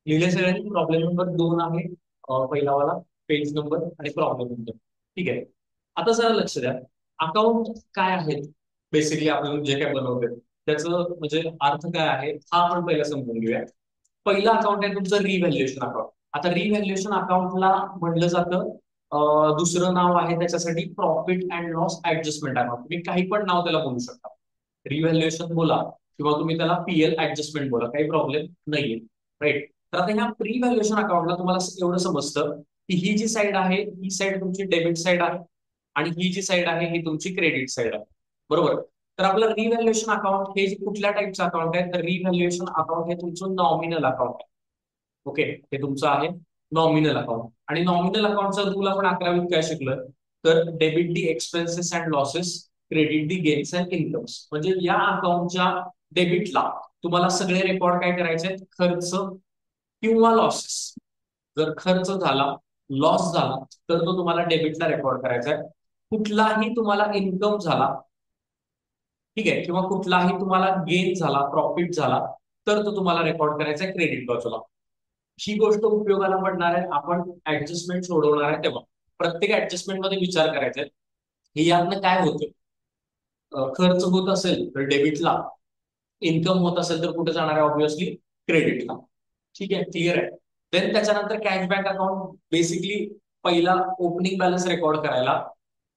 लिहिले सगळ्यांनी? Problem number 2 आहे पहिला वाला, पेज नंबर आणि प्रॉब्लेम नंबर. ठीक आहे. आता जरा लक्ष द्या. अकाउंट काय आहेत, बेसिकली आपण जे काय बनवतोय त्याचं म्हणजे अर्थ काय आहे हा आपण पहिला समजून घेऊया. पहिला अकाउंट आहे तुमचं रिव्हॅल्युएशन अकाउंट. आता रिव्हॅल्युएशन अकाउंटला म्हटलं जातं, दुसरं नाव आहे त्याच्यासाठी profit and loss adjustment account. तुम्ही काही पण नाव त्याला बोलू शकता. रिव्हॅल्युएशन बोला किंवा तुम्ही त्याला पीएल ऍडजस्टमेंट बोला, काही प्रॉब्लेम नाहीये. राईट. तर आता ह्या प्री व्हॅल्युएशन अकाउंटला तुम्हाला एवढं समजतं की ही जी साईड आहे ही साईड तुमची डेबिट साईड आहे आणि ही जी साईड आहे ही तुमची क्रेडिट साईड आहे. बरोबर. तर आपलं रिव्हॅल्युएशन अकाउंट हे कुठल्या टाईपचं अकाउंट आहे, तर रिव्हॅल्युएशन अकाउंट हे तुमचं नॉमिनल अकाउंट आहे. ओके. हे तुमचं आहे नॉमिनल अकाउंट. आणि नॉमिनल अकाउंटचा रूल आपण 11वीत काय शिकलं, तर debit the expenses and losses, credit the gains and incomes. म्हणजे या अकाउंटच्या डेबिटला तुम्हाला सगळे रेकॉर्ड काय करायचे, खर्च किंवा लॉसेस. जर खर्च झाला, लॉस झाला, तर तो तुम्हाला डेबिटला रेकॉर्ड करायचा आहे. कुठलाही तुम्हाला इन्कम झाला, ठीक आहे, किंवा कुठलाही तुम्हाला गेन झाला, प्रॉफिट झाला, तर तो तुम्हाला रेकॉर्ड करायचा आहे क्रेडिट बाजूला. ही गोष्ट उपयोगाला पडणार आहे आपण ऍडजस्टमेंट सोडवणार आहे तेव्हा. प्रत्येक ऍडजस्टमेंट मध्ये विचार करायचा आहे हे यातनं काय होतं. खर्च होत असेल तर डेबिटला, इन्कम होत असेल तर कुठे जाणार आहे, ऑब्व्हियसली क्रेडिटला. ठीक आहे, क्लिअर आहे. देन त्याच्यानंतर कॅशबॅक अकाउंट, बेसिकली पहिला ओपनिंग बॅलन्स रेकॉर्ड करायला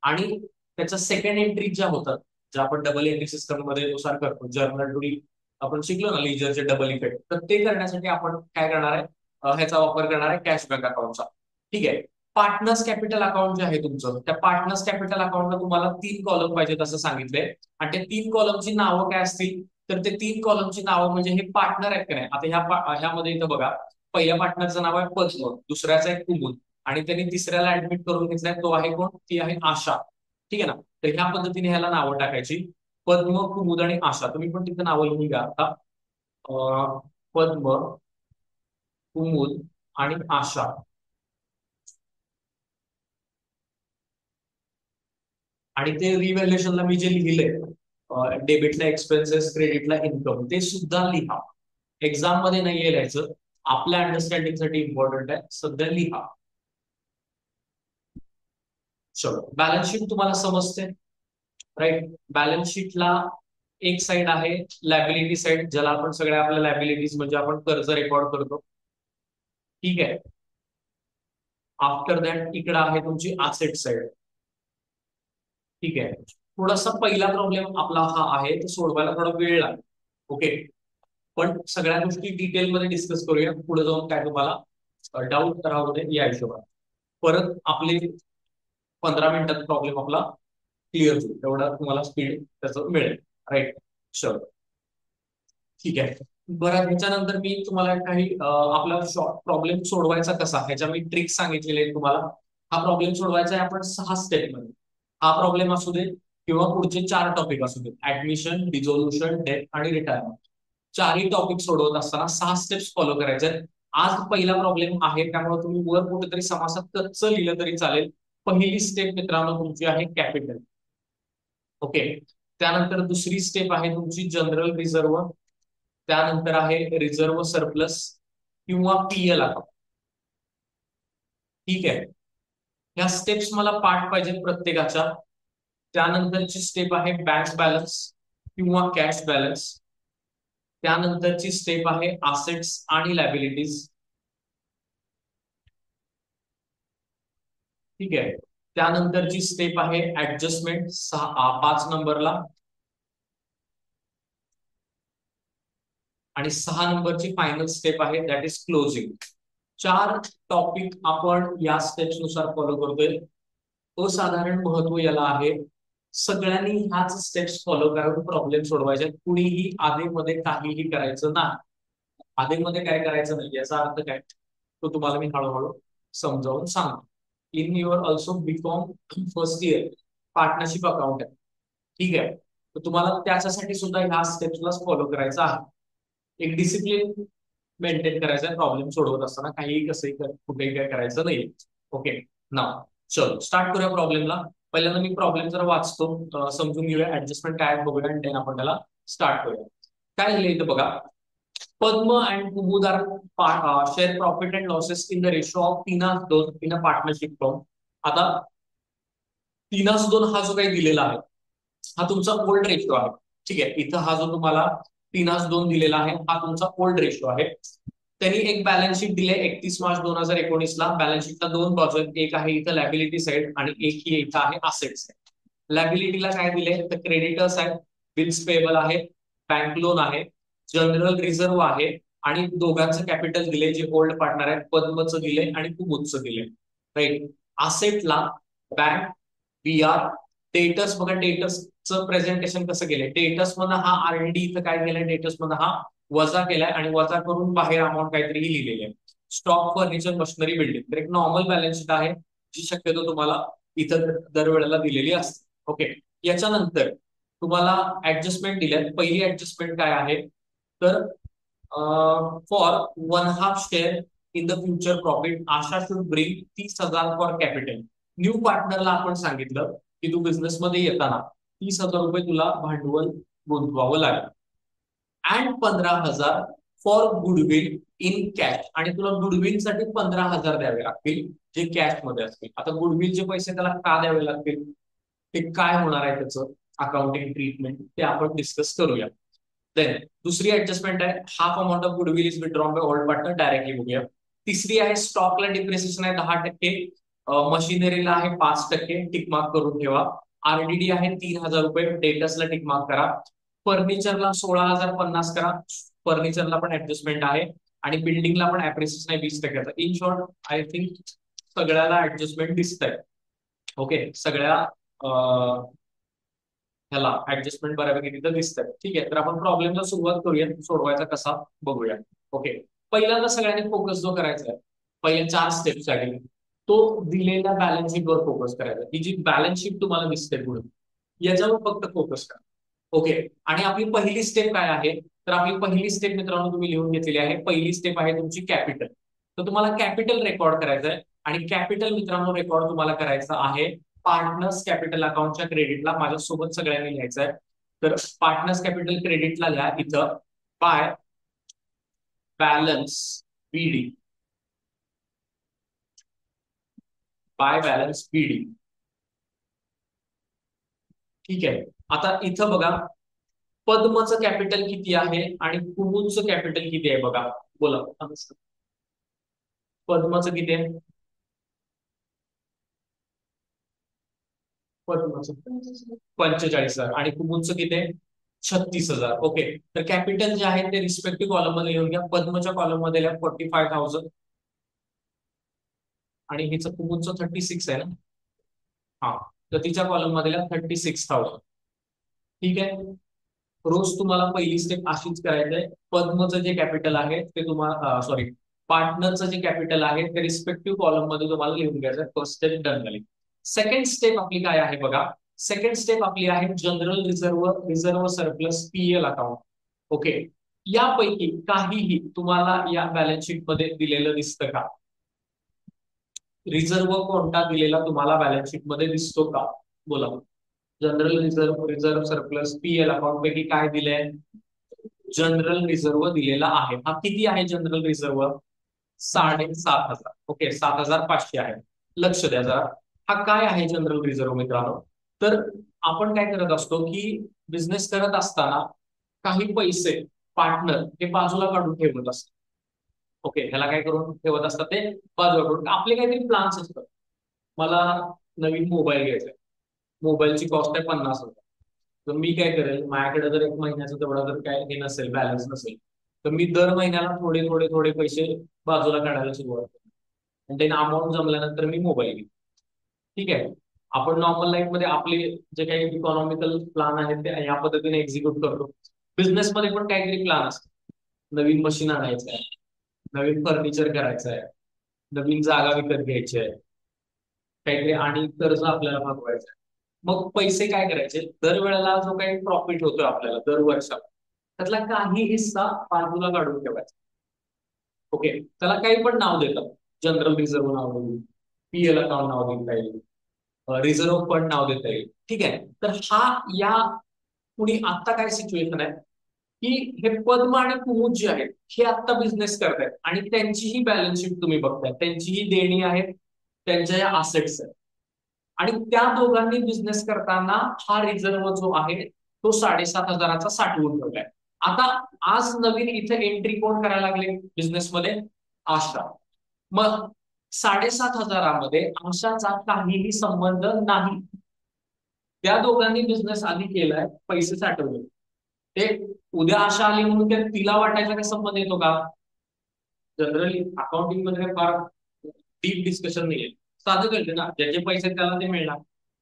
आणि त्याच्या सेकंड एंट्री ज्या होतात, ज्या आपण डबल एंट्री सिस्टम मध्ये नुसार करतो, जर्नल टू, आपण शिकलो ना लिजरचे डबल इफेक्ट, तर ते करण्यासाठी आपण काय करणार आहे, ह्याचा वापर करणार आहे कॅशबॅक अकाउंटचा. ठीक आहे. पार्टनर्स कॅपिटल अकाउंट जे आहे तुमचं, त्या पार्टनर्स कॅपिटल अकाउंटला तुम्हाला 3 कॉलम पाहिजेत असं सांगितलंय. आणि त्या 3 कॉलमची नावं काय असतील, तर ते 3 कॉलमची नावं म्हणजे हे पार्टनर आहेत का नाही. आता ह्यामध्ये इथं बघा, पहिल्या पार्टनरचं नाव आहे पद्म, दुसऱ्याचं आहे कुमुद, आणि त्यांनी तिसऱ्याला ऍडमिट करून घेतलाय, तो आहे कोण, ती आहे आशा. ठीक आहे ना. तर ह्या पद्धतीने ह्याला नावं टाकायची, पद्म, कुमुद आणि आशा. तुम्ही पण तिथं नावं लिहून घ्या आता. पद्म, कुमुद आणि आशा. आणि ते रिव्हॅल्युएशनला मी जे लिहिलंय, डेबिटला एक्सपेन्सेस, क्रेडिटला इन्कम, ते सुद्धा लिहा. एक्झाम मध्ये नाही लिहायचं, आपल्या अंडरस्टँडिंग साठी इम्पॉर्टंट आहे, सध्या लिहा. चलो, बॅलन्स शीट तुम्हाला समजते. राईट. बॅलन्स शीटला एक साइड आहे लॅबिलिटी साइड, ज्याला आपण सगळ्या आपल्या लॅबिलिटीज म्हणजे आपण कर्ज रेकॉर्ड करतो. ठीक आहे. आफ्टर दॅट इकडे आहे तुमची असेट साइड. ठीक आहे. थोडासा पहिला प्रॉब्लेम आपला हा आहे, तो सोडवायला थोडा वेळ लागेल. ओके. पण सगळ्या गोष्टी डिटेलमध्ये डिस्कस करूया पुढे जाऊन, काय तुम्हाला डाऊट राहू दे या हिशोबाने. परत आपले 15 मिनिटात प्रॉब्लेम आपला क्लिअर होईल, तेवढा तुम्हाला स्पीड त्याचं मिळेल. राईट. चलो, ठीक आहे. बरं, ह्याच्यानंतर मी तुम्हाला काही आपला शॉर्ट प्रॉब्लेम सोडवायचा कसा ह्याच्या मी ट्रिक्स सांगितलेले आहेत तुम्हाला. हा प्रॉब्लेम सोडवायचा आहे आपण 6 स्टेप मध्ये. हा प्रॉब्लेम असू दे किंवा पुढचे 4 टॉपिक असू दे, ऍडमिशन, डिझोल्युशन, डेथ आणि रिटायरमेंट, चारही टॉपिक सोडवत असताना 6 स्टेप्स फॉलो करायचे आहेत. आज पहिला प्रॉब्लेम आहे त्यामुळे तुम्ही वर कुठेतरी समासात कच्चं लिहिलं तरी चालेल. पहिली स्टेप मित्रांनो तुमची आहे कॅपिटल. ओके. त्यानंतर दुसरी स्टेप आहे तुमची जनरल रिझर्व. त्यानंतर आहे रिझर्व सरप्लस किंवा पीएल अकाउंट. ठीक आहे. ह्या स्टेप्स मला पाठ पाहिजेत प्रत्येकाच्या. त्यानंतरची स्टेप आहे बँक बॅलन्स किंवा कॅश बॅलन्स. त्यानंतरची स्टेप आहे असेट्स आणि लॅबिलिटीज. ठीक आहे. त्यानंतरची स्टेप आहे ऍडजस्टमेंट 5 नंबरला. आणि 6 नंबरची फायनल स्टेप आहे दॅट इज क्लोजिंग. 4 टॉपिक आपण या स्टेप्स नुसार फॉलो करतोय. असाधारण महत्व याला आहे. सगळ्यांनी ह्याच स्टेप्स फॉलो करून प्रॉब्लेम सोडवायचे. कुणीही आधेमध्ये काहीही करायचं नाही. आधेमध्ये काय करायचं नाही याचा अर्थ काय, तो तुम्हाला मी हळूहळू समजावून सांगतो. In your also BCom first year partnership account आहे. ठीक आहे. तर तुम्हाला त्याच्यासाठी सुद्धा ह्या स्टेप्सला फॉलो करायचा आहे. एक डिसिप्लिन मेंटेन करायचा आहे प्रॉब्लेम सोडवत असताना, काहीही कसंही कुठेही काय करायचं नाही. ओके. ना, चलो स्टार्ट करूया प्रॉब्लेमला. पहिल्यांदा मी प्रॉब्लेम जरा वाचतो, समजून घेऊया ऍडजस्टमेंट काय आहे बघूया, आणि देन आपण त्याला स्टार्ट करूया. काय लिहिलं इथं बघा, Padma and Kumud are share profit and losses in the ratio of 3:2 in a partnership firm. आता 3:2 हा जो काही दिलेला आहे हा तुमचा ओल्ड रेशो आहे. ठीक आहे, इथं हा जो तुम्हाला 3:2 दिलेला आहे हा तुमचा ओल्ड रेशो आहे. त्यांनी एक बॅलन्स शीट दिले 31 मार्च 2019 ला. बॅलन्स शीटला दोन बाजू आहेत, एक आहे इथं लॅबिलिटी साईड आणि एक ही इथं आहे असेट साईड. लॅबिलिटीला काय दिले तर क्रेडिटर्स आहेत, बिल्स पेबल आहे, बँक लोन आहे, जनरल रिझर्व्ह आहे आणि दोघांचं कॅपिटल दिले जे ओल्ड पार्टनर आहेत, पद्मचं दिले आणि कुमुदचं दिले. राईट. असेटला बँक, बीआर, डेटर्स. बघा डेटर्सचं प्रेझेंटेशन कसं केलंय. डेटर्स मधनं हा आरडी इथं काय केलंय, डेटर्स मधनं हा वजा केलाय आणि वजा करून बाहेर अमाऊंट काहीतरी लिहिलेली आहे. Stock, furniture, machinery, building. तर एक नॉर्मल बॅलन्स शीट आहे जी शक्यतो तुम्हाला इथं दरवेळेला दिलेली असते. ओके. याच्यानंतर तुम्हाला ऍडजस्टमेंट दिल्यात. पहिली ऍडजस्टमेंट काय आहे तर for 1/2 share in the future profit Asha should bring 30,000 for capital. New पार्टनरला आपण सांगितलं की तू बिझनेस मध्ये येताना 30,000 रुपये तुला भांडवल गुंतवावं लागेल and 15,000 for goodwill in cash. आणि तुला गुडविल साठी 15,000 द्यावे लागतील जे कॅश मध्ये असतील. आता गुडविलचे पैसे त्याला का द्यावे लागतील, ते काय होणार आहे त्याचं अकाउंटिंग ट्रीटमेंट ते आपण डिस्कस करूया. देन दुसरी ऍडजस्टमेंट आहे half amount of goodwill is withdrawn by old partner. Directly बघूया. तिसरी आहे स्टॉकला डिप्रिसिएशन आहे 10%, मशिनरीला आहे 5%, टिकमार्क करून ठेवा. आरडीडी आहे 3,000 रुपये, डेटर्सला टिकमार्क करा. फर्निचरला 16,050 करा, फर्निचरला पण ऍडजस्टमेंट आहे आणि बिल्डिंगला पण अप्रिसिएशन आहे 20%. इन शॉर्ट आय थिंक सगळ्याला ऍडजस्टमेंट दिसत आहे. ओके, सगळ्या ह्याला ऍडजस्टमेंट बऱ्यापैकी तिथं दिसतात. ठीक आहे, तर आपण प्रॉब्लेमला सुरुवात करूया, सोडवायचा कसा बघूया. ओके. पहिल्यांदा सगळ्यांनी फोकस जो करायचा आहे पहिल्या 4 स्टेपसाठी तो दिलेल्या बॅलन्स शीटवर फोकस करायचा. ही जी बॅलन्स शीट तुम्हाला दिसते पुढे याच्यावर फक्त फोकस करा. ओके. आणि आपली पहिली स्टेप काय आहे तर आपली पहिली स्टेप मित्रांनो तुम्ही लिहून घेतलेली आहे. पहिली स्टेप आहे तुमची कॅपिटल. तर तुम्हाला कॅपिटल रेकॉर्ड करायचं आहे आणि कॅपिटल मित्रांनो रेकॉर्ड तुम्हाला करायचं आहे पार्टनर्स कॅपिटल अकाउंटच्या क्रेडिटला. माझ्यासोबत सगळ्यांनी लिहायचं आहे. तर पार्टनर्स कॅपिटल क्रेडिटला लिहा इथं बाय बॅलन्स बीडी, बाय बॅलन्स बीडी. ठीक आहे. आता इथं बघा पद्मचं कॅपिटल किती आहे आणि कुमुदचं कॅपिटल किती आहे बघा. बोला पद्मचं किती आहे. पद्मचं 45,000 आणि कुमुदचं किती आहे 36,000. ओके. तर कॅपिटल जे आहे ते रिस्पेक्टिव्ह कॉलम मध्ये लिहून घ्या. पद्मच्या कॉलम मध्ये लिहा 45,000 आणि हिचं कुमुदचं 36 आहे ना. हा, तर तिच्या कॉलम मध्ये लिहा 36,000. ठीक आहे. रोज तुम्हाला पहिली स्टेप अशीच करायचं आहे. पद्मचं जे कॅपिटल आहे ते तुम्हाला सॉरी पार्टनरचं जे कॅपिटल आहे ते रिस्पेक्टिव्ह कॉलम मध्ये तुम्हाला लिहून घ्यायचं. फर्स्ट स्टेप डन झाली. सेकंड स्टेप आपली काय आहे बघा. सेकंड स्टेप आपली आहे general reserve, reserve surplus PL account. Okay. यापैकी काहीही तुम्हाला या बॅलन्स शीट मध्ये दिलेलं दिसतं का. रिझर्व कोणता दिलेला तुम्हाला बॅलन्स शीट मध्ये दिसतो का बोला. General reserve, reserve surplus, PL account पैकी काय दिलंय जनरल रिझर्व दिलेला आहे. हा किती आहे जनरल रिझर्व 7,500. ओके, 7,500 आहे. लक्ष द्या जरा. हा काय आहे जनरल रिझर्व मित्रांनो. तर आपण काय करत असतो की बिझनेस करत असताना काही पैसे पार्टनर हे बाजूला काढून ठेवत असतात. ओके, ह्याला काय करून ठेवत असतात ते बाजूला काढून. आपले काहीतरी प्लान्स असतात. मला नवीन मोबाईल घ्यायचा आहे, मोबाईलची कॉस्ट आहे 50,000. तर मी काय करेल माझ्याकडे जर एक महिन्याचं तेवढा जर काय हे नसेल बॅलन्स नसेल तर मी दर महिन्याला थोडे थोडे थोडे पैसे बाजूला काढायला सुरुवात करतो आणि त्यांना अमाऊंट जमल्यानंतर मी मोबाईल घेतो. ठीक आहे. आपण नॉर्मल लाईफ मध्ये आपले जे काही इकॉनॉमिकल प्लान आहेत ते या पद्धतीने एक्झिक्यूट करतो. बिझनेस मध्ये पण काहीतरी प्लान असतो. नवीन मशीन आणायचं आहे, नवीन फर्निचर करायचं आहे, नवीन जागा विकत घ्यायची आहे, काहीतरी आणि कर्ज आपल्याला भागवायचं आहे. मग पैसे काय करायचे दरवेळेला जो काही प्रॉफिट होतोय आपल्याला दर वर्षात त्यातला काही हिस्सा बाजूला काढून ठेवायचा. ओके. त्याला काही पण नाव देतात. जनरल रिझर्व्ह नाव देईल, पीएल अकाउंट नाव देता येईल, रिझर्व्ह फंड नाव देता येईल. ठीक आहे. तर हा या पुढे आता काय सिच्युएशन आहे की हे पद्म आणि कुमुद जे आहेत हे आता बिझनेस करतायत आणि त्यांचीही बॅलन्स शीट तुम्ही बघताय, त्यांचीही देणी आहेत, त्यांच्या या असेट्स आहेत. आणि त्या दोघांनी बिझनेस करताना हा रिझर्व जो आहे तो 7,500 साठवून ठेवलाय. आता आज नवीन इथे एंट्री कोण करायला लागले बिझनेसमध्ये? आशा. मग 7,500 आशाचा काहीही संबंध नाही. त्या दोघांनी बिझनेस आधी केलाय, पैसे साठवले. ते उद्या आशा आली म्हणून ते तिला वाटायचा काय संबंध येतो का? जनरली अकाउंटिंग मध्ये फार डीप डिस्कशन नाहीये. साधं कळतं ना, ज्याचे पैसे आहेत त्याला ते मिळणार.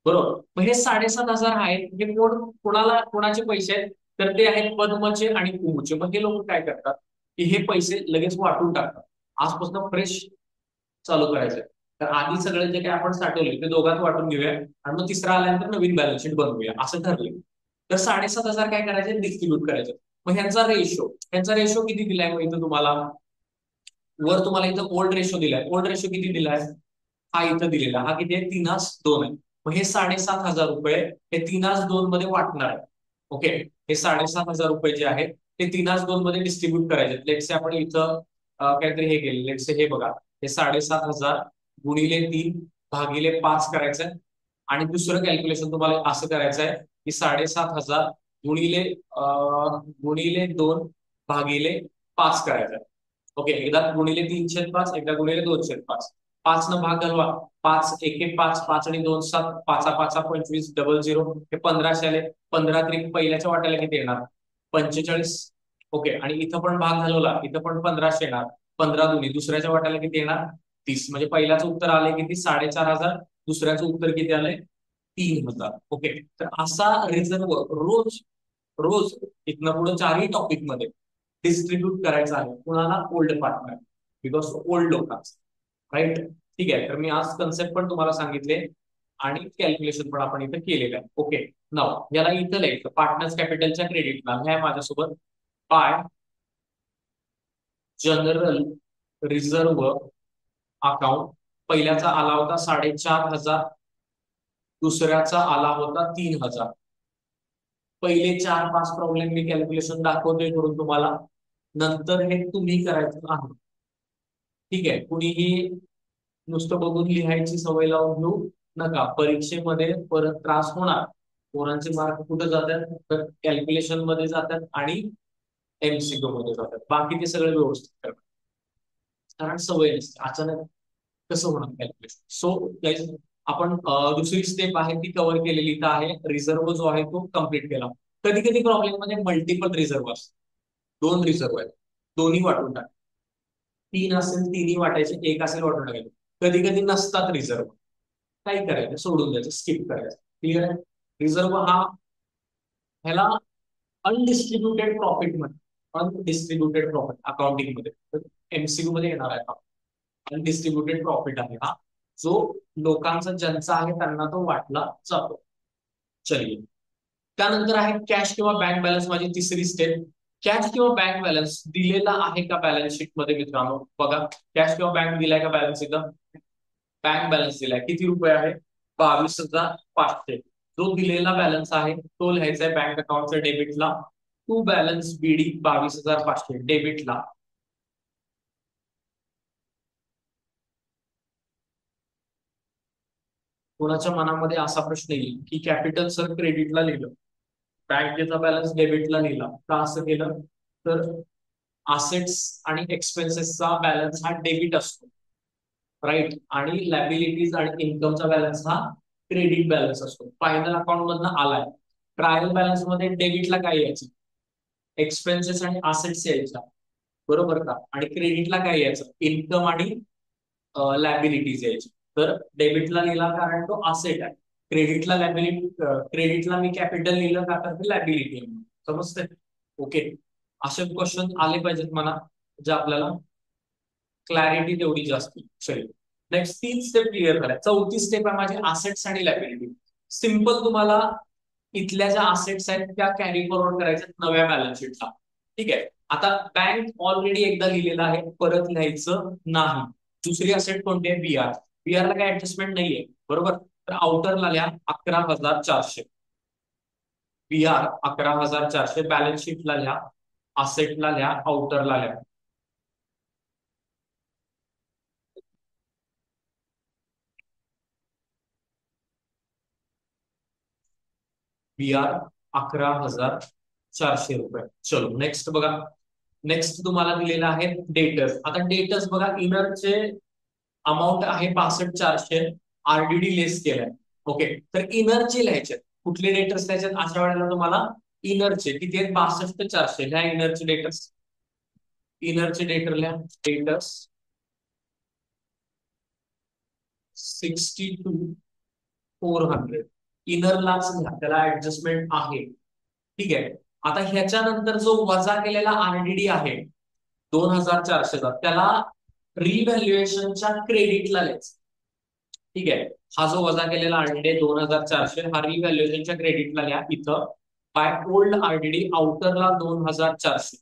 बरोबर. मग हे 7,500 आहेत हे कोणाला कोणाचे पैसे आहेत? तर ते आहेत पद्मचे आणि कुमुचे. मग हे लोक काय करतात की हे पैसे लगेच वाटून टाकतात. आजपासून फ्रेश चालू करायचंय. तर आधी सगळं जे काही आपण साठवले ते दोघांत वाटून घेऊया आणि मग तिसरा आल्यानंतर नवीन बॅलन्स शीट बनवूया असं ठरले. तर 7,500 काय करायचे? डिस्ट्रीब्यूट करायचे. मग ह्यांचा रेशो किती दिलाय मग इथं तुम्हाला? वर तुम्हाला इथं ओल्ड रेशो दिलाय. ओल्ड रेशो किती दिलाय? हा इथं दिलेला. हा किती आहे? 3:2 आहे. मग हे 7,500 हे 3:2 मध्ये वाटणार आहे. ओके. हे 7,500 जे आहेत ते 3:2 मध्ये डिस्ट्रीब्यूट करायचे. लेट्स से आपण इथं काहीतरी हे केलं. लेट्स से हे बघा, हे 7,500 गुणिले 3 भागिले 5 करायचंय. आणि दुसरं कॅल्क्युलेशन तुम्हाला असं करायचं आहे की 7,500 गुणिले गुणिले 2 भागिले 5 करायचं आहे. ओके. एकदा गुणिले 3/5, एकदा गुणिले 2/5. 5 न भाग घालवा. 5 1 5, 5 आणि 2 7, 5 5 25, डबल 0 हे 15 आले. 15 त्रिक पहिल्याच्या वाट्याला किती येणार? 45. ओके. आणि इथं पण भाग घालवला, इथं पण 15 येणार. 15 दुनी दुसऱ्याच्या वाट्याला किती येणार? 30. म्हणजे पहिल्याचं उत्तर आलंय किती? 4,500. दुसऱ्याचं उत्तर किती आलंय? 3,000. ओके. तर असा रिझर्व रोज रोज इथनं पुढे चारही टॉपिक मध्ये डिस्ट्रीब्यूट करायचा आहे. कुणाला? ओल्ड पार्टनर, बिकॉज ओल्ड लोकांचा. राईट. ठीक आहे. तर मी आज कन्सेप्ट पण तुम्हाला सांगितले आणि कॅल्क्युलेशन पण आपण इथं केलेलं आहे. ओके. नाव याला इथं लिहायचं पार्टनर्स कॅपिटलच्या क्रेडिटला हे आहे माझ्यासोबत. By general reserve account. पहिल्याचा आला होता 4,500, दुसऱ्याचा आला होता 3,000. पहिले 4-5 प्रॉब्लेम मी कॅल्क्युलेशन दाखवतोय करून तुम्हाला, नंतर हे तुम्ही करायचं आहे. ठीक आहे. कुणीही नुसतं बघून लिहायची सवय लावून घेऊ नका. परीक्षेमध्ये परत त्रास होणार. पोरांचे मार्क कुठे जातात? तर कॅल्क्युलेशन मध्ये जातात आणि एमसीक्यू मध्ये जातात. बाकी ते सगळे व्यवस्थित करतात, कारण सवय नसते. अचानक कसं होणार कॅल्क्युलेशन? सो गाईज आपण दुसरी स्टेप आहे ती कव्हर केलेली इथं आहे. रिझर्व जो आहे तो कम्प्लीट केला. कधी कधी प्रॉब्लेम मध्ये मल्टिपल रिझर्व असतात. 2 रिझर्व आहेत, दोन्ही वाटून टाक. 3 असेल तिन्ही वाटायचे, एक असेल वाटून टाकायचे. कधी कधी नसतात रिझर्व, काय करायचं? सोडून द्यायचं, स्किप करायचं. क्लिअर आहे? रिझर्व हा ह्याला अनडिस्ट्रीब्युटेड प्रॉफिट म्हणतात. अनडिस्ट्रीब्युटेड प्रॉफिट अकाउंटिंग मध्ये एमसीक्यू मध्ये येणार आहे. अनडिस्ट्रीब्युटेड प्रॉफिट आहे हा, जो लोकांचा ज्यांचा आहे त्यांना तो वाटला जातो. चलिए. त्यानंतर आहे कॅश किंवा बँक बॅलन्स. माझी तिसरी स्टेप. कॅश किंवा बँक बॅलन्स दिलेला आहे का बॅलन्स शीट मध्ये मित्रांनो? बघा, कॅश किंवा बँक दिलाय का बॅलन्स? एकदम बँक बॅलन्स दिलाय. किती रुपये आहे? 22,500. जो दिलेला बॅलन्स आहे तो लिहायचा आहे बँक अकाउंटच्या डेबिटला. टू बॅलन्स बीडी 22,500 डेबिटला. कोणाच्या मनामध्ये असा प्रश्न येईल की कॅपिटल सर क्रेडिटला लिहिलं, बँकेचा बॅलन्स डेबिटला लिहिला, का असं केलं? तर असेट्स आणि एक्सपेन्सेसचा बॅलन्स हा डेबिट असतो, राईट. आणि लॅबिलिटीज आणि इन्कमचा बॅलन्स हा क्रेडिट बॅलन्स असतो. फायनल अकाउंट मधनं आलाय. ट्रायल बॅलन्स मध्ये डेबिटला काय यायचं? एक्सपेन्सेस आणि असेट्स यायच्या, बरोबर का? आणि क्रेडिटला काय यायचं? इन्कम आणि लॅबिलिटीज यायची. तर डेबिटला लिहिला कारण तो असेट आहे. क्रेडिटला लॅबिलिटी, क्रेडिटला मी कॅपिटल लिहिलं का तर लॅबिलिटी आहे. समजते? ओके. असे क्वेश्चन आले पाहिजेत मला, जे आपल्याला क्लॅरिटी तेवढी जास्त. चल, नेक्स्ट 3 स्टेप क्लिअर झाल्या. चौथी स्टेप आहे माझी असेट्स आणि लॅबिलिटी. सिंपल तुम्हाला इथल्या ज्या असेट्स आहेत त्या कॅरी फॉरवर्ड करायच्या नव्या बॅलन्स शीटला. ठीक आहे. आता बँक ऑलरेडी एकदा लिहिलेला आहे, परत लिहायचं नाही. दुसरी असेट कोणती आहे? बीआर. बीआर ला काही ऍडजस्टमेंट नाहीये, बरोबर. तर आउटरला लिहा 11,400. बीआर 11,400 बॅलन्स शीटला लिहा. असेटला लिहा, आउटरला लिहा. बी आर 11,400 रुपये. चलो नेक्स्ट बघा. नेक्स्ट तुम्हाला दिलेला आहे डेटर्स. आता डेटर्स बघा, इनरचे अमाऊंट आहे 62,400, आरडीडी लेस केलाय. ओके, तर इनरचे लिहायचे. कुठले डेटर्स लिहायचे अशा वेळेला तुम्हाला? इनरचे किती आहेत? 62,400. ह्या इनरचे डेटर्स. इनरचे डेटर लिहा. डेटर्स 62,400. इनरलाच लिहा, त्याला ऍडजस्टमेंट आहे. ठीक आहे. आता ह्याच्यानंतर जो वजा केलेला आरडीडी आहे 2,400चा, त्याला रिव्हॅल्युएशनच्या क्रेडिटला लिहायचं. ठीक आहे. हा जो वजा केलेला आरडीडी 2,400, हा रिव्हॅल्युएशनच्या क्रेडिटला लिहा इथं. बाय ओल्ड आरडीडी आउटरला 2,400.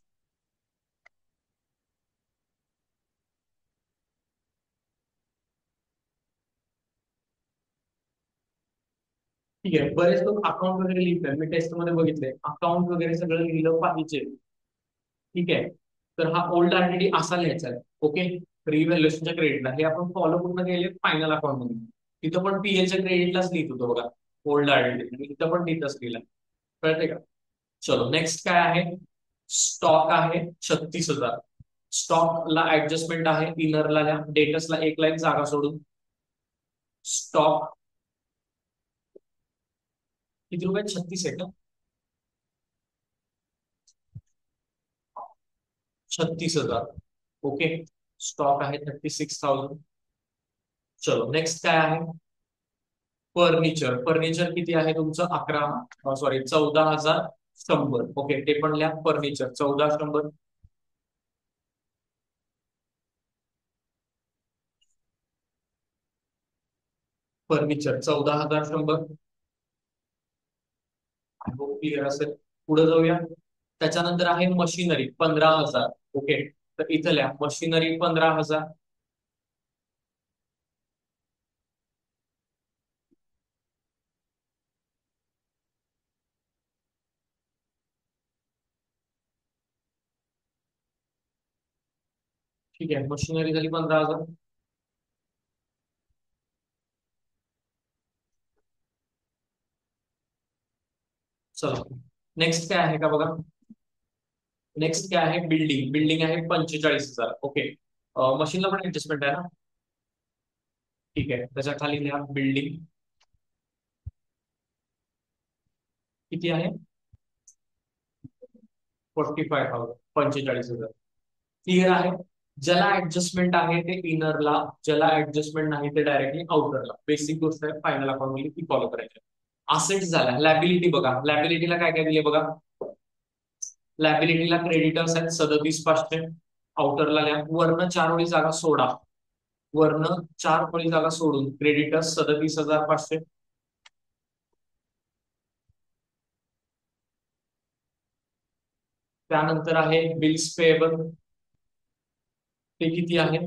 ठीक आहे. बरेच लोक अकाउंट वगैरे लिहितात, मी टेस्ट मध्ये बघितले, अकाउंट वगैरे सगळं लिहिलं पाहिजे. ठीक आहे. तर हा ओल्ड आरडीडी असा लिहायचा आहे. ओके. रिव्हॅल्युएशनच्या क्रेडिटला हे आपण फॉलो पूर्ण केले फायनल अकाउंट मध्ये. तिथं पण पीएलच्या क्रेडिटलाच लिहित होतो बघा, ओल्ड आरडीडी, आणि इथं पण लिहितच लिहिला. कळते का? चलो नेक्स्ट काय आहे? स्टॉक आहे 36,000. स्टॉकला ऍडजस्टमेंट आहे इनरला लिहा. डेटसला एक लाईन जागा सोडून. स्टॉक किती रुपये? 36 आहे का? 36,000. ओके. स्टॉक आहे 36,000. चलो नेक्स्ट काय आहे? फर्निचर. फर्निचर किती आहे तुमचं? 14,100. ओके, ते पण लिहा. फर्निचर 14,100. फर्निचर 14,100. क्लिअर असेल. पुढे जाऊया. त्याच्यानंतर आहे मशिनरी 15,000. ओके, तर इथं लिहा मशिनरी 15,000. ठीक आहे, मशिनरी झाली 15,000. चला नेक्स्ट काय आहे का बघा. नेक्स्ट काय आहे? बिल्डिंग. बिल्डिंग आहे 45,000. ओके. मशीनला पण ऍडजस्टमेंट आहे ना? ठीक आहे, त्याच्या खाली लिहा बिल्डिंग किती आहे? 45,000. 45,000. क्लिअर आहे. ज्याला ऍडजस्टमेंट आहे ते इनरला, ज्याला ऍडजस्टमेंट नाही ते डायरेक्टली आउटरला. बेसिक गोष्ट आहे फायनल अकाउंट मध्ये ती फॉलो करायची. असेट झाला. लॅबिलिटी बघा. लॅबिलिटीला काय काय दिले बघा. लॅबिलिटीला क्रेडिटर्स आहेत 37,500. आउटरला लिहा. वर्ण 4 ओळी जागा सोडा. वर्ण 4 ओळी जागा सोडून क्रेडिटर्स 37,500. त्यानंतर आहे बिल्स पेएबल. ते किती आहे?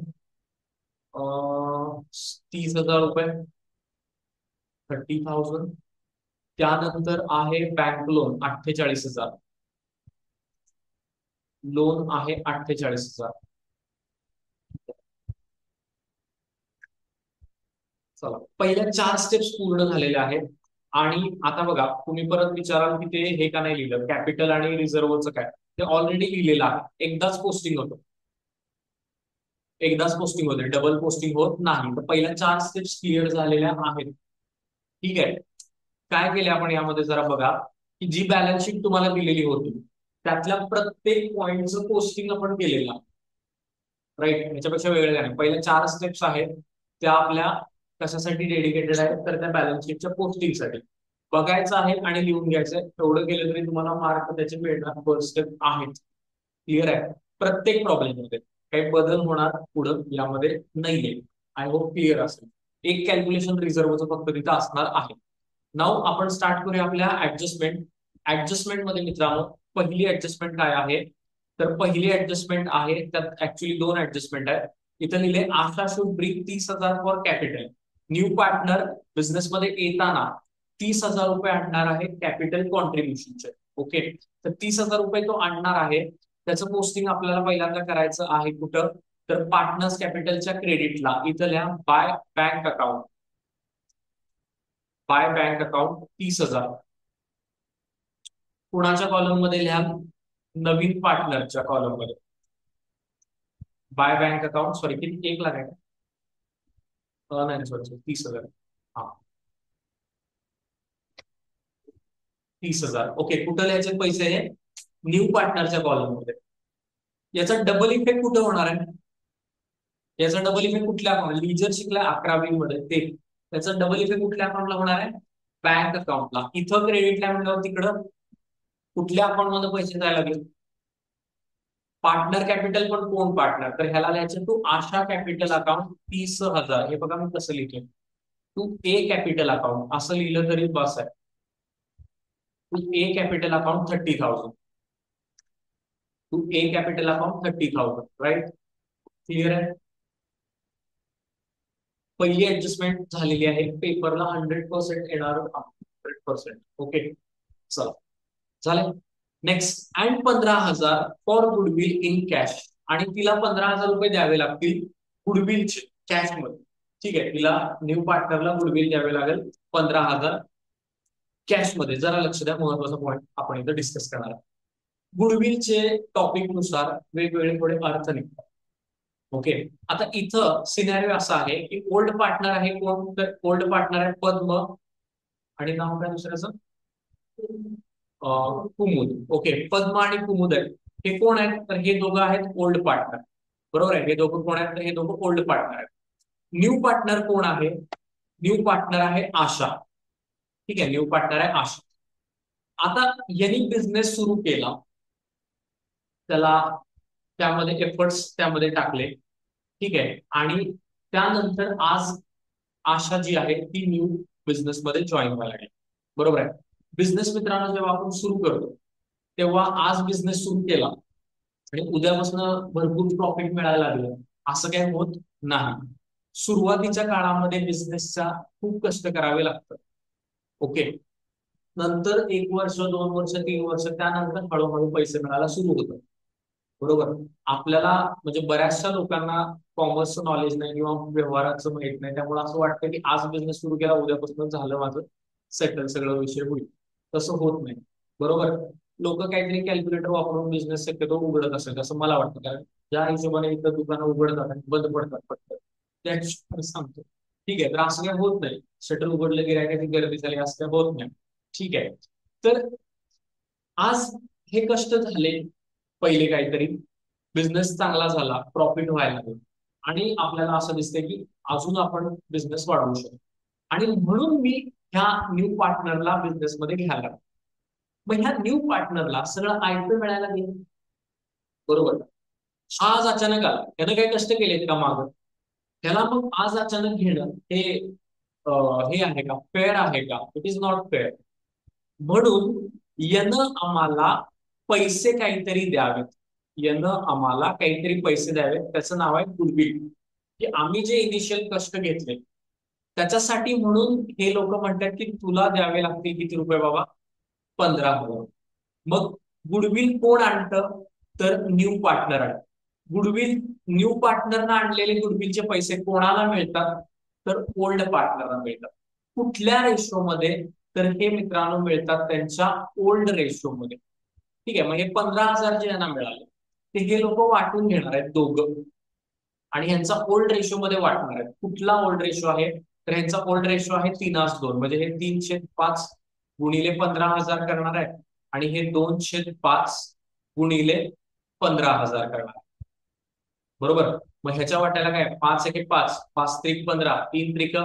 30,000 रुपये. 30,000. त्यानंतर आहे बँक लोन 48,000. लोन आहे 48,000. चला, पहिल्या 4 स्टेप्स पूर्ण झालेल्या आहेत. आणि आता बघा, तुम्ही परत विचाराल की ते हे का नाही लिहिलं, कॅपिटल आणि रिझर्वचं काय? ते ऑलरेडी लिहिलेलं आहे. एकदाच पोस्टिंग होतं. एकदाच पोस्टिंग होते, डबल पोस्टिंग होत नाही. तर पहिल्या 4 स्टेप्स क्लिअर झालेल्या आहेत. ठीक आहे. काय केले आपण यामध्ये जरा बघा, की जी बॅलन्स शीट तुम्हाला दिलेली होती त्यातल्या प्रत्येक पॉईंटचं पोस्टिंग आपण केलेलं आहे. राईट. याच्यापेक्षा वेगळं काय नाही. पहिल्या 4 स्टेप्स आहेत त्या आपल्या कशासाठी डेडिकेटेड आहेत? तर त्या बॅलन्स शीटच्या पोस्टिंगसाठी. बघायचं आहे आणि लिहून घ्यायचंय. एवढं केलं तरी तुम्हाला मार्क त्याचे मिळणार. फर्स्ट स्टेप आहेत. क्लिअर आहे. प्रत्येक प्रॉब्लेम मध्ये काही बदल होणार पुढं यामध्ये नाहीये. आय होप क्लिअर असेल. एक कॅल्क्युलेशन रिझर्वचं फक्त तिथं असणार आहे. नाव आपण स्टार्ट करूया आपल्या ऍडजस्टमेंट. ऍडजस्टमेंट मध्ये मित्रांनो, पहिली ऍडजस्टमेंट काय आहे? तर पहिली ऍडजस्टमेंट आहे, त्यात ऍक्च्युली 2 ऍडजस्टमेंट आहेत. इथं लिहिले Asha should bring 30,000 for capital. New partner बिझनेसमध्ये येताना 30,000 रुपये आणणार आहे कॅपिटल कॉन्ट्रीब्युशनचे. ओके, तर 30,000 रुपये तो आणणार आहे. त्याचं पोस्टिंग आपल्याला पहिल्यांदा करायचं आहे कुठं, तर पार्टनर्स कॅपिटलच्या क्रेडिटला इथं लिहा bye bank account. Bye bank account 30,000. कुणाच्या कॉलम मध्ये लिहा, नवीन पार्टनरच्या कॉलम मध्ये. बाय बँक अकाउंट सॉरी किती, 1 लाख आहे का? नाही सॉरी 30,000. हा 30,000. ओके, कुठं लिहायचे पैसे हे, न्यू पार्टनरच्या कॉलम मध्ये. याचा डबल इफेक्ट कुठं होणार आहे, याचा डबल इफेक्ट कुठल्या अकाउंट, लीजर शिकला 11वी मध्ये ते, त्याचा डबल इफेक्ट कुठल्या अकाउंटला होणार आहे, बँक अकाउंटला. इथं क्रेडिटला म्हणल्यावर तिकडं कुठल्या अकाउंट मध्ये पैसे जायला लागेल, पार्टनर कॅपिटल. पण कोण पार्टनर, तर ह्याला लिहायचं टू आशा कॅपिटल अकाउंट 30,000. हे बघा मी कसं लिहितोय, टू ए कॅपिटल अकाउंट असं लिहिलं तरी बस आहे. To a capital account 30,000. To a capital account 30,000. Right, clear आहे. पहिली ऍडजस्टमेंट झालेली आहे, पेपरला 100% येणार, 100%. ओके, चला झाले. Next, and 15,000 for goodwill in cash. आणि तिला 15,000 रुपये द्यावे लागतील गुडविल कॅश मध्ये. ठीक आहे, तिला न्यू पार्टनरला गुडविल द्यावे लागेल 15,000 कॅश मध्ये. जरा लक्ष द्या, महत्वाचा पॉईंट आपण इथं डिस्कस करणार आहे. गुडविलचे टॉपिक नुसार वेगवेगळे थोडे अर्थ निघतात. ओके, आता इथं सिनॅरिओ असा आहे की ओल्ड पार्टनर आहे कोण, तर ओल्ड पार्टनर आहे पद्म, आणि नाव काय दुसऱ्याचं, कुमुद. ओके, पद्म आणि कुमुद आहेत. हे कोण आहेत, तर हे दोघं आहेत ओल्ड पार्टनर. बरोबर आहे, हे दोघं कोण आहेत, तर हे दोघं ओल्ड पार्टनर आहेत. न्यू पार्टनर कोण आहे, न्यू पार्टनर आहे आशा. ठीक आहे, न्यू पार्टनर आहे आशा. आता यांनी बिझनेस सुरू केला, त्याला त्यामध्ये एफर्ट्स त्यामध्ये टाकले. ठीक आहे, आणि त्यानंतर आज आशा जी आहे ती न्यू बिझनेस मध्ये जॉईन व्हायला लागली. बरोबर आहे. बिझनेस मित्रांनो जेव्हा आपण सुरू करतो तेव्हा आज बिझनेस सुरू केला आणि उद्यापासून भरपूर प्रॉफिट मिळायला लागलं असं काही होत नाही. सुरुवातीच्या काळामध्ये बिझनेसचा खूप कष्ट करावे लागतात. ओके, नंतर 1 वर्ष 2 वर्ष 3 वर्ष त्यानंतर हळूहळू पैसे मिळायला सुरू होतात. बरोबर. आपल्याला म्हणजे बऱ्याचशा लोकांना कॉमर्सचं नॉलेज नाही किंवा व्यवहाराचं माहित नाही, त्यामुळे असं वाटतं की आज बिझनेस सुरू केला उद्यापासून झालं माझं सेटल, सगळं विषय होईल. तसं होत नाही. बरोबर. लोक काहीतरी कॅल्क्युलेटर वापरून बिझनेस शक्यतो उघडत असेल असं मला वाटतं, कारण ज्या हिशोबाने इथं दुकानं उघडतात आणि बंद पडतात पडतात त्या हिशोबाने सांगतो. ठीक आहे, तर असं काही होत नाही, शटर उघडलं गिरायकाची गर्दी झाली असं काही होत नाही. ठीक आहे, तर आज हे कष्ट झाले पहिले, काहीतरी बिझनेस चांगला झाला, प्रॉफिट व्हायला लागला, आणि आपल्याला असं दिसतंय की अजून आपण बिझनेस वाढवू शकतो, आणि म्हणून मी ह्या न्यू पार्टनरला बिझनेस मध्ये घ्यायला लागलो. मग ह्या न्यू पार्टनरला सगळं आयतं मिळायला गेलं. बरोबर. हा आज अचानक आला, त्यानं काही कष्ट केलेत का मागं, त्याला मग आज अचानक घेणं हे हे आहे का, फेअर आहे का, इट इज नॉट फेअर. म्हणून यानं आम्हाला पैसे काहीतरी द्यावेत, यानं आम्हाला काहीतरी पैसे द्यावेत, त्याचं नाव आहे गुडविल. की आम्ही जे इनिशियल कष्ट घेतले त्याच्यासाठी, म्हणून हे लोक म्हणतात की तुला द्यावे लागतील किती रुपये बाबा, 15,000. मग गुडविल कोण आणतं, तर न्यू पार्टनर आहे. गुडविल न्यू पार्टनरना आणलेले गुडविलचे पैसे कोणाला मिळतात, तर ओल्ड पार्टनरला मिळतात. कुठल्या रेशोमध्ये, तर हे मित्रांनो मिळतात त्यांच्या ओल्ड रेशोमध्ये. ठीक आहे, म्हणजे 15,000 जे यांना मिळाले ते हे लोक वाटून घेणार आहेत दोघं, आणि ह्यांचा ओल्ड रेशो मध्ये वाटणार आहेत. कुठला ओल्ड रेशो आहे, तर ह्यांचा ओल्ड रेशो आहे 3:2, म्हणजे हे 3/5 गुणिले 15,000 करणार आहे, आणि हे 2/5 गुणिले 15,000 करणार आहे. बरोबर. मग ह्याच्या वाट्याला काय, 5 1 5, 5 त्रिक 15, 3 त्रिक,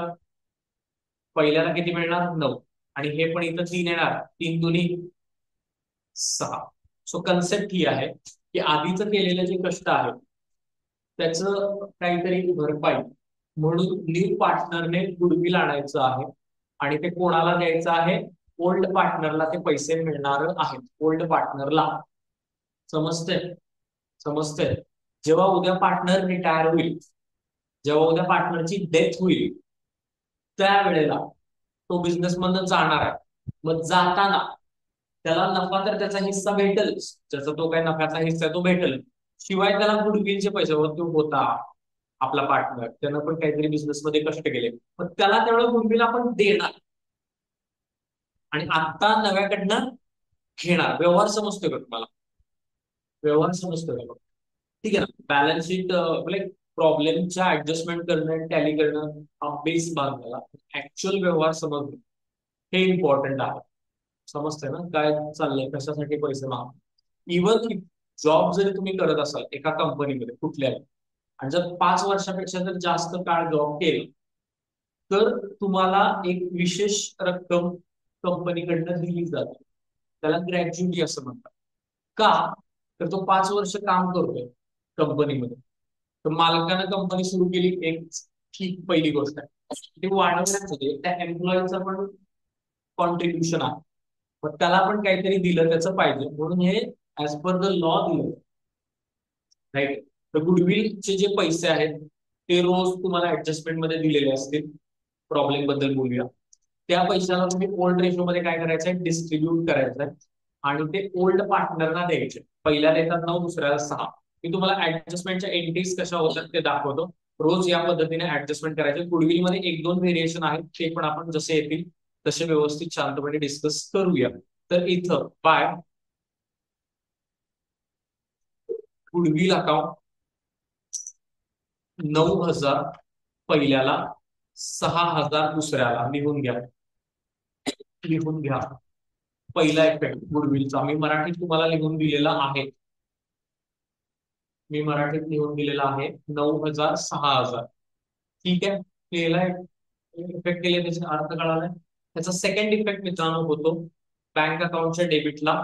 पहिल्याला किती मिळणार 9, आणि हे पण इथं 3 येणार, 3 दुनी 6. सो कन्सेप्ट ही आहे की आधीचं केलेलं जे कष्ट आहे त्याचं काहीतरी भरपाई म्हणून न्यू पार्टनरने गुडविल आणायचं आहे, आणि ते कोणाला द्यायचं आहे, ओल्ड पार्टनरला ते पैसे मिळणार आहेत, ओल्ड पार्टनरला. समजते, समजते. जेव्हा उद्या पार्टनर रिटायर होईल, जेव्हा उद्या पार्टनरची डेथ होईल, त्यावेळेला तो बिझनेस मधनं जाणार आहे. मग जाताना त्याला नफा तर त्याचा हिस्सा भेटेलच, ज्याचा तो काय नफ्याचा हिस्सा आहे तो भेटेल. शिवाय त्याला गुडविलचे पैसे तो होता आपला पार्टनर, त्यानं पण काहीतरी बिझनेस मध्ये कष्ट केले, पण त्याला तेवढं गुडविल आपण देणार आणि आता नव्याकडनं घेणार. व्यवहार समजतोय का तुम्हाला? व्यवहार समजतोय का? ठीक आहे ना. बॅलन्स शीट लाईक प्रॉब्लेमच्या ऍडजस्टमेंट करणं, टॅली करणं हा बेस भाग झाला. ऍक्च्युअल व्यवहार समजणं हे इम्पॉर्टंट आहे. समजतंय ना काय चाललंय, कशासाठी पैसे मागतात. इव्हन जॉब जरी तुम्ही करत असाल एका कंपनीमध्ये कुठल्याही, आणि जर 5 वर्षापेक्षा जर जास्त काळ जॉब केला, तर तुम्हाला एक विशेष रक्कम कंपनीकडनं दिली जाते. त्याला ग्रॅच्युटी असं म्हणतात. का? तर तो 5 वर्ष काम करतोय कंपनीमध्ये, तर मालकानं कंपनी सुरू केली एक ठीक पहिली गोष्ट आहे, ते वाढवण्यामध्ये त्या एम्प्लॉईचा पण कॉन्ट्रीब्युशन आहे. मग त्याला पण काहीतरी दिलं त्याचं पाहिजे, म्हणून हे ऍज पर द लॉ दिलं. राईट. तर गुडविलचे जे पैसे आहेत ते रोज तुम्हाला ऍडजस्टमेंट मध्ये दिलेले असतील. प्रॉब्लेम बद्दल बोलूया. त्या पैशाला तुम्ही ओल्ड रेशो मध्ये काय करायचंय, डिस्ट्रीब्यूट करायचंय आणि ते ओल्ड पार्टनरना द्यायचे. पहिल्या देतात 9, दुसऱ्याला 6. मी तुम्हाला ऍडजस्टमेंटच्या एंट्रीज कशा होतात ते दाखवतो. रोज या पद्धतीने ऍडजस्टमेंट करायचे. गुडविल मध्ये 1-2 व्हेरिएशन आहेत, ते पण आपण जसे येतील तसे व्यवस्थित शांतपणे डिस्कस करूया. तर इथं बाय गुडविल अकाउंट 9,000 पहिल्याला, 6,000 दुसऱ्याला. लिहून घ्या, लिहून घ्या. पहिला इफेक्ट गुडविलचा मी मराठीत तुम्हाला लिहून दिलेला आहे. मी मराठीत लिहून दिलेला आहे 9,000, 6,000. ठीक आहे. पहिला इफेक्ट केले, त्याचा अर्थ कळालाय. त्याचा सेकंड इफेक्ट मित्रांनो होतो बँक अकाउंटच्या डेबिटला.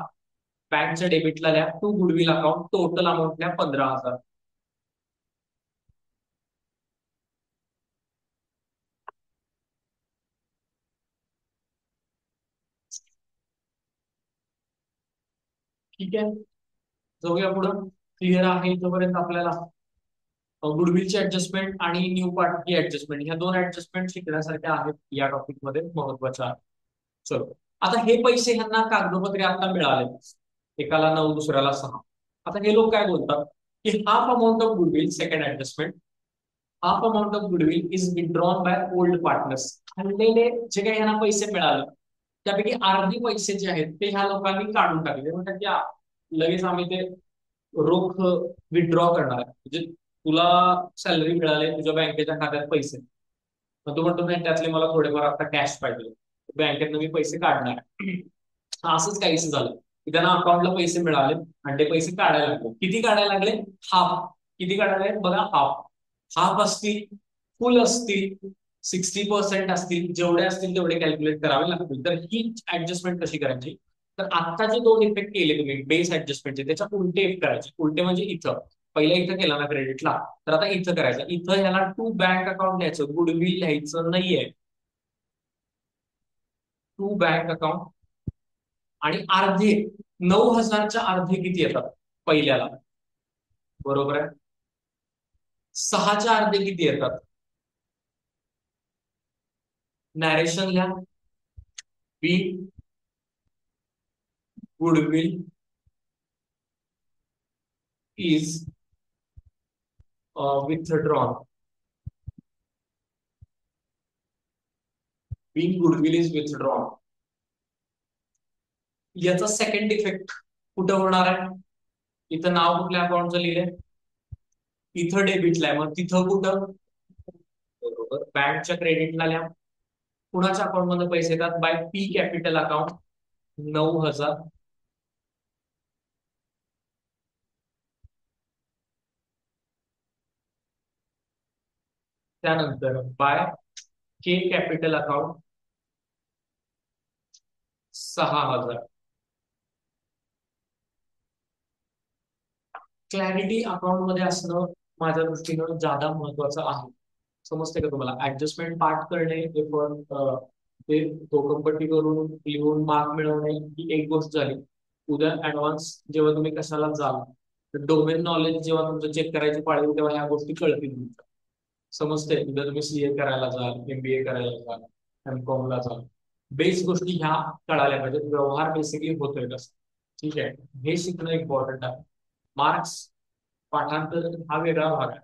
बँकच्या डेबिटला द्या to goodwill account, total amount द्या 15,000. ठीक आहे. जाऊया पुढं. क्लिअर आहे तोपर्यंत आपल्याला गुडविलची ऍडजस्टमेंट आणि न्यू पार्टी ऍडजस्टमेंट ह्या दोन ऍडजस्टमेंट शिकण्यासारख्या आहेत, या टॉपिक मध्ये महत्वाच्या आहेत. चलो, आता हे पैसे ह्यांना कागदोपत्री आता मिळाले, एकाला 9 दुसऱ्याला 6. आता हे लोक काय बोलतात की half amount of goodwill, second adjustment, half amount of goodwill is withdrawn by old partners. हल्लेले जे काही ह्यांना पैसे मिळाले त्यापैकी अर्धे पैसे जे आहेत ते ह्या लोकांनी काढून टाकले. म्हणतात की लगेच आम्ही ते रोख विथड्रॉ करणार आहे. म्हणजे तुला सॅलरी मिळाली, तुझ्या बँकेच्या खात्यात पैसे, मग तू म्हणतो नाही त्यातले मला थोडेफार आता कॅश पाहिजे, बँकेतनं मी पैसे काढणार आहे. असंच काहीच झालं की त्यांना अकाउंटला पैसे मिळाले आणि ते पैसे काढायला लागले. किती काढायला लागले? हाफ. किती काढायला लागले बघा, हाफ. हाफ असतील, फुल असतील, 60% असतील, जेवढे असतील तेवढे कॅल्क्युलेट करावे लागतील. तर ही ऍडजस्टमेंट कशी करायची? तर आता जे दोन इफेक्ट केले तुम्ही बेस ऍडजस्टमेंटचे, त्याच्या उलटे इफेक्ट करायचे. उलटे म्हणजे इथं पहिल्या इथं केला ना क्रेडिटला, तर आता इथं करायचं. इथं ह्याला टू बँक अकाउंट द्यायचं, गुडविल लिहायचं नाहीये. To bank account. आणि अर्धे 9,000च्या अर्धे किती येतात पहिल्याला? बरोबर आहे. 6च्या अर्धे किती येतात? नॅरेशन लिहा. Be goodwill is withdrawn. Be goodwill is withdrawn. याचा सेकंड इफेक्ट कुठं होणार आहे? इथं नाव कुठल्या अकाउंटचं लिहिलंय? इथं डेबिटला आहे, मग तिथं कुठं? बरोबर, बँकच्या क्रेडिटला लिहा. कुणाच्या अकाउंट मध्ये पैसे येतात? By P capital account 9,000. त्यानंतर बाय के कॅपिटल अकाउंट 6,000. क्लॅरिटी अकाउंट मध्ये असणं माझ्या दृष्टीनं ज्यादा महत्वाचं आहे. समजते का तुम्हाला? ऍडजस्टमेंट पार्ट करणे हे पण ते दोघंपट्टी करून लिहून मार्क मिळवणे ही एक गोष्ट झाली. उद्या ऍडव्हान्स जेव्हा तुम्ही कशाला जाल, तर डोमेन नॉलेज जेव्हा तुमचं चेक करायची पाळी येईल, तेव्हा ह्या गोष्टी कळतील तुमच्या. समजते? उद्या तुम्ही सीए करायला जाल, एमबीए करायला जाल, एमकॉम ला जाल, बेस गोष्टी ह्या कळाल्या पाहिजेत, व्यवहार बेसिकली होतोय कसं. ठीक आहे, हे शिकणं इम्पॉर्टंट आहे. मार्क्स पाठांतर हा वेगळा भाग आहे.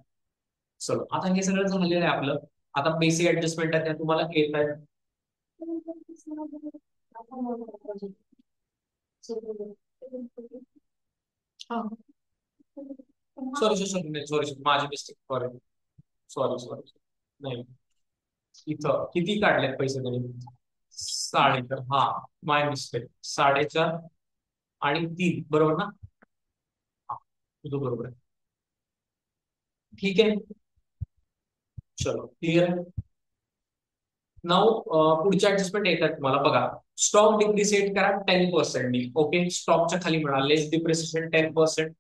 चलो आता हे सगळं झालेलं आहे आपलं. आता बेसिक ऍडजस्टमेंट आहे त्या तुम्हाला येत आहेत. सॉरी सॉरी सॉरी, माझी मिस्टेक, सॉरी सॉरी सॉरी. नाही, इथं किती काढलेत पैसे तरी? 4.5, हा, माय मिस्टेक. 4.5 आणि 3, बरोबर ना? हा, तुझं बरोबर आहे. ठीक आहे, चलो क्लिअर आहे. नाव पुढच्या ऍडजस्टमेंट येतात तुम्हाला बघा. स्टॉक डिप्रिसिएट करा 10%. ओके, स्टॉकच्या खाली म्हणा लेस डिप्रिसिएशन 10%.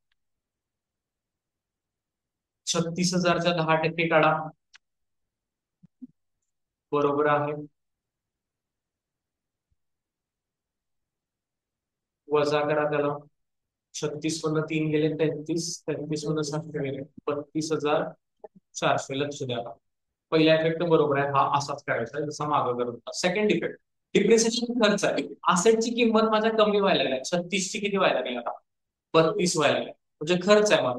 36,000च्या 10% काढा. बरोबर आहे. वजा करा त्याला. 36 मधनं 3 गेले 33, 33 मधनं 7 गेले 32,400. लक्ष द्या. पहिला इफेक्ट बरोबर आहे, हा असाच करायचा आहे जसा मागं करत होता. सेकंड इफेक्ट, डिप्रिसिएशन खर्च आहे. असेटची किंमत माझ्या कमी व्हायला लागल्या. 36ची किती व्हायला लागली आता? 32 व्हायला लागली. म्हणजे खर्च आहे माझा.